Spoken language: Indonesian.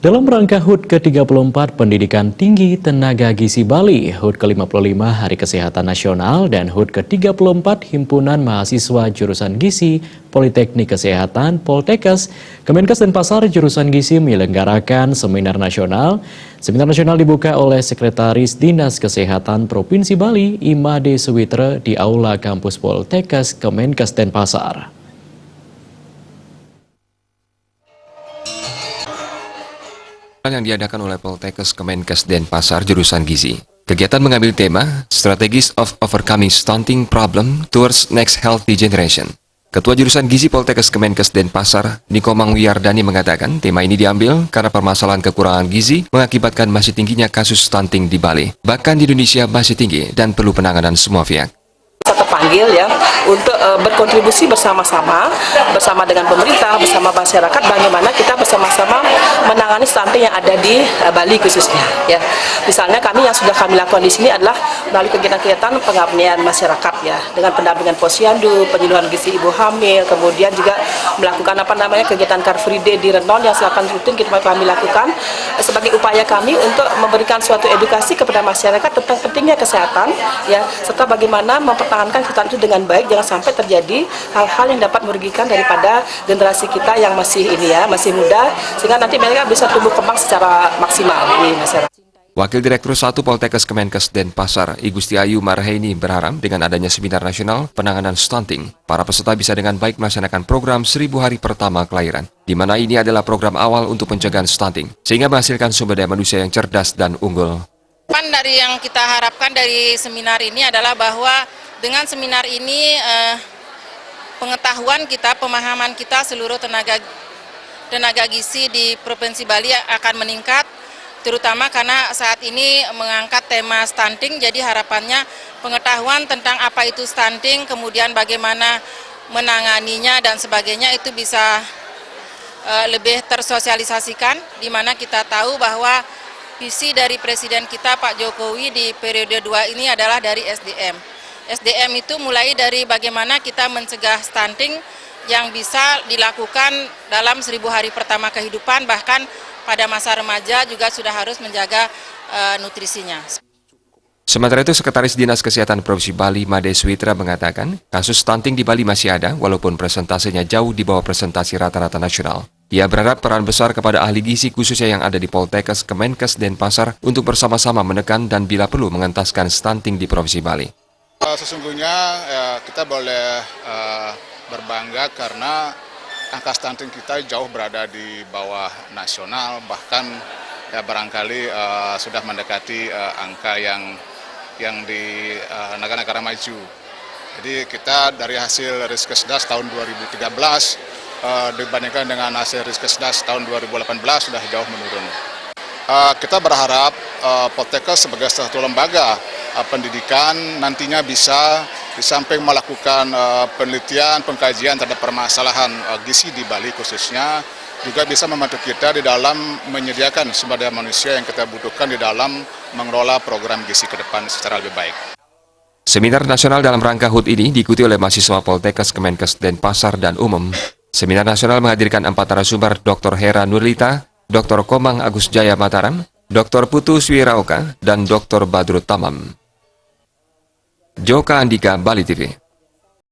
Dalam rangka HUT ke-34 Pendidikan Tinggi Tenaga Gizi Bali, HUT ke-55 Hari Kesehatan Nasional, dan HUT ke-34 Himpunan Mahasiswa Jurusan Gizi Politeknik Kesehatan Poltekkes, Kemenkes Denpasar Jurusan Gizi menyelenggarakan seminar nasional. Seminar nasional dibuka oleh Sekretaris Dinas Kesehatan Provinsi Bali, Imade Suwitra, di Aula Kampus Poltekkes Kemenkes Denpasar. Yang diadakan oleh Poltekkes Kemenkes Denpasar jurusan Gizi. Kegiatan mengambil tema Strategies of Overcoming Stunting Problem Towards Next Healthy Generation. Ketua jurusan Gizi Poltekkes Kemenkes Denpasar, Nikomang Wiyardani, mengatakan tema ini diambil karena permasalahan kekurangan gizi mengakibatkan masih tingginya kasus stunting di Bali. Bahkan di Indonesia masih tinggi dan perlu penanganan semua pihak. Terpanggil ya untuk berkontribusi bersama-sama dengan pemerintah, bersama masyarakat, bagaimana kita bersama-sama menangani stunting yang ada di Bali khususnya ya. Misalnya kami yang sudah kami lakukan di sini adalah melalui kegiatan-kegiatan pengabdian masyarakat ya, dengan pendampingan posyandu, penyuluhan gizi ibu hamil, kemudian juga melakukan kegiatan Car Free Day di Renon yang selama rutin kami lakukan sebagai upaya kami untuk memberikan suatu edukasi kepada masyarakat tentang pentingnya kesehatan ya, serta bagaimana mempertahankan kesehatan itu dengan baik, jangan sampai terjadi hal-hal yang dapat merugikan daripada generasi kita yang masih muda, sehingga nanti mereka bisa tumbuh kembang secara maksimal di masyarakat. Wakil Direktur 1 Poltekkes Kemenkes Denpasar, I Gusti Ayu Marhaini, berharap dengan adanya seminar nasional penanganan stunting, para peserta bisa dengan baik melaksanakan program 1000 hari pertama kelahiran, di mana ini adalah program awal untuk pencegahan stunting, sehingga menghasilkan sumber daya manusia yang cerdas dan unggul. Dari yang kita harapkan dari seminar ini adalah bahwa dengan seminar ini pengetahuan kita, pemahaman kita seluruh tenaga gizi di Provinsi Bali akan meningkat, terutama karena saat ini mengangkat tema stunting. Jadi harapannya pengetahuan tentang apa itu stunting, kemudian bagaimana menanganinya dan sebagainya itu bisa lebih tersosialisasikan, di mana kita tahu bahwa visi dari Presiden kita Pak Jokowi di periode 2 ini adalah dari SDM. SDM itu mulai dari bagaimana kita mencegah stunting yang bisa dilakukan dalam 1000 hari pertama kehidupan, bahkan pada masa remaja juga sudah harus menjaga nutrisinya. Sementara itu, Sekretaris Dinas Kesehatan Provinsi Bali, Imade Suwitra, mengatakan kasus stunting di Bali masih ada, walaupun persentasenya jauh di bawah presentasi rata-rata nasional. Ia berharap peran besar kepada ahli gizi khususnya yang ada di Poltekkes Kemenkes Denpasar untuk bersama-sama menekan dan bila perlu mengentaskan stunting di Provinsi Bali. Sesungguhnya kita boleh berbangga karena angka stunting kita jauh berada di bawah nasional, bahkan barangkali sudah mendekati angka yang di negara-negara maju. Jadi kita dari hasil Riskesdas tahun 2013 dibandingkan dengan hasil Riskesdas tahun 2018 sudah jauh menurun. Kita berharap Poltekkes sebagai satu lembaga pendidikan nantinya bisa di samping melakukan penelitian, pengkajian terhadap permasalahan gizi di Bali khususnya, juga bisa membantu kita di dalam menyediakan sumber daya manusia yang kita butuhkan di dalam mengelola program gizi ke depan secara lebih baik. Seminar nasional dalam rangka HUT ini diikuti oleh mahasiswa Poltekkes Kemenkes Denpasar dan umum. Seminar nasional menghadirkan 4 narasumber, Dr. Hera Nurlita, Dr. Komang Agus Jaya Mataram, Dr. Putu Swiraoka, dan Dr. Badrut Tamam. Joka Andika, Bali TV.